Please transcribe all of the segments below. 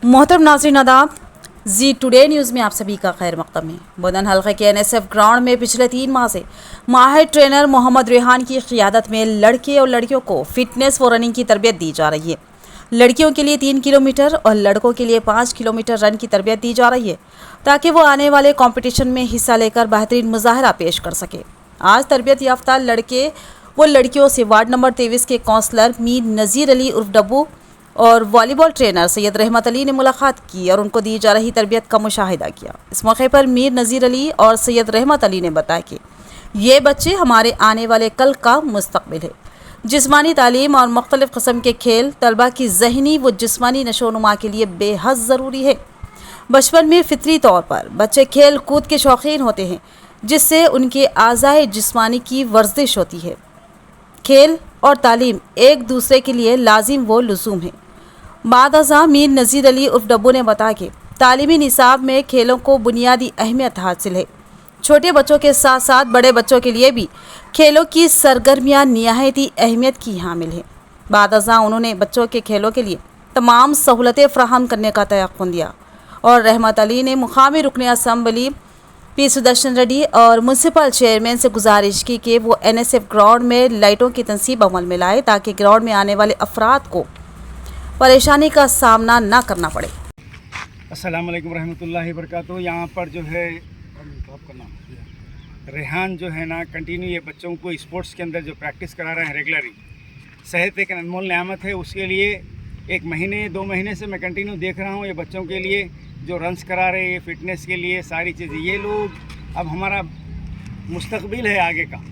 मोहतरम नाज़रीन आदाब, जी टुडे न्यूज़ में आप सभी का खैर मक़दम है। बदन हल्के के NSF ग्राउंड में पिछले 3 माह से माहिर ट्रेनर मोहम्मद रेहान की क़ियादत में लड़के और लड़कियों को फिटनेस व रनिंग की तरबियत दी जा रही है। लड़कियों के लिए 3 किलोमीटर और लड़कों के लिए 5 किलोमीटर रन की तरबियत दी जा रही है ताकि वो आने वाले कंपटीशन में हिस्सा लेकर बेहतरीन मुजाहरा पेश कर सके। आज तरबियत याफ्ता लड़के व लड़कियों से वार्ड नंबर 23 के काउंसलर मीर नज़ीर अली उर्फ डब्बू और वॉलीबॉल ट्रेनर सैयद रहमत अली ने मुलाकात की और उनको दी जा रही तरबियत का मुशाहिदा किया। इस मौके पर मीर नज़ीर अली और सैयद रहमत अली ने बताया कि ये बच्चे हमारे आने वाले कल का मुस्तकबिल है। जिस्मानी तालीम और मुख्तलिफ़ किस्म के खेल तलबा की ज़हनी व जिस्मानी नशोनुमा के लिए बेहद ज़रूरी है। बचपन में फितरी तौर पर बच्चे खेल कूद के शौकीन होते हैं, जिससे उनके आज़ाए जिस्मानी की वर्जिश होती है। खेल और तालीम एक दूसरे के लिए लाजिम व लुज़ूम है। बाद मीर नज़ीर अली उर्फ डब्बू ने बताया कि तालीमी निसाब में खेलों को बुनियादी अहमियत हासिल है। छोटे बच्चों के साथ साथ बड़े बच्चों के लिए भी खेलों की सरगर्मियाँ निहायती अहमियत की हामिल हैं। बाद उन्होंने बच्चों के खेलों के लिए तमाम सहूलतें फ़राहम करने का तयक़्क़ुन दिया और रहमत अली ने मुक़ामी रुकन असम्बली पी सुदर्शन रेड्डी और म्यूनसिपल चेयरमैन से गुजारिश की कि वो NSF ग्राउंड में लाइटों की तनसीब अमल में लाए ताकि ग्राउंड में आने वाले अफराद को परेशानी का सामना ना करना पड़े। अस्सलाम वालेकुम रहमतुल्लाहि बरकातहू। यहाँ पर जो है रेहान जो है ना कंटिन्यू ये बच्चों को स्पोर्ट्स के अंदर जो प्रैक्टिस करा रहे हैं रेगुलरली। सेहत एक अनमोल नेमत है, उसके लिए 1 महीने 2 महीने से मैं कंटिन्यू देख रहा हूँ ये बच्चों के लिए जो रन्स करा रहे हैं, फिटनेस के लिए सारी चीज़ें। ये लोग अब हमारा मुस्तकबिल है आगे का,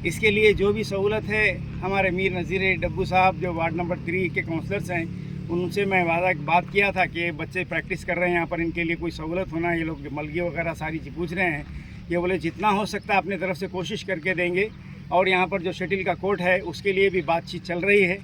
इसके लिए जो भी सहूलत है हमारे मीर नज़ीर डब्बू साहब जो वार्ड नंबर 3 के काउंसलर्स हैं, उनसे मैं बात किया था कि बच्चे प्रैक्टिस कर रहे हैं यहाँ पर, इनके लिए कोई सहूलत होना। ये लोग मलगी वगैरह सारी चीज़ पूछ रहे हैं, ये बोले जितना हो सकता है अपनी तरफ से कोशिश करके देंगे। और यहाँ पर जो शटिल का कोर्ट है उसके लिए भी बातचीत चल रही है,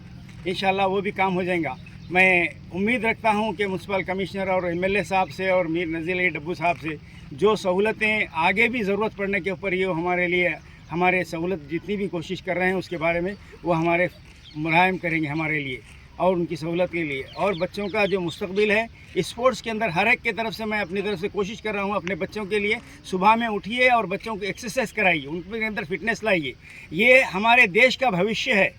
इंशाल्लाह वो भी काम हो जाएगा। मैं उम्मीद रखता हूँ कि म्यूनसिपल कमिश्नर और MLA साहब से और मीर नज़ीर अली डब्बू साहब से जो सहूलतें आगे भी ज़रूरत पड़ने के ऊपर ये हमारे लिए हमारे सहूलत जितनी भी कोशिश कर रहे हैं उसके बारे में वो हमारे मुलायम करेंगे हमारे लिए और उनकी सहूलत के लिए। और बच्चों का जो मुस्तकबिल है स्पोर्ट्स के अंदर हर एक की तरफ से मैं अपनी तरफ से कोशिश कर रहा हूँ अपने बच्चों के लिए। सुबह में उठिए और बच्चों को एक्सरसाइज कराइए, उनके अंदर फिटनेस लाइए। ये हमारे देश का भविष्य है।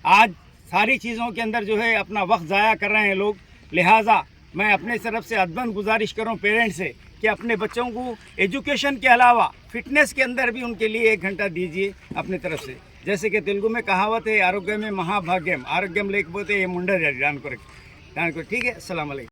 आज सारी चीज़ों के अंदर जो है अपना वक्त ज़ाया कर रहे हैं लोग, लिहाजा मैं अपने तरफ से अदबन गुजारिश कर रहा हूँ पेरेंट्स से कि अपने बच्चों को एजुकेशन के अलावा फिटनेस के अंदर भी उनके लिए 1 घंटा दीजिए अपनी तरफ से। जैसे कि तेलुगु में कहावत है, आरोग्य में महाभाग्यम, आरोग्यम लेకపోతే ఏ ముండదు దాని కొరకు। ठीक है। अस्सलाम वालेकुम।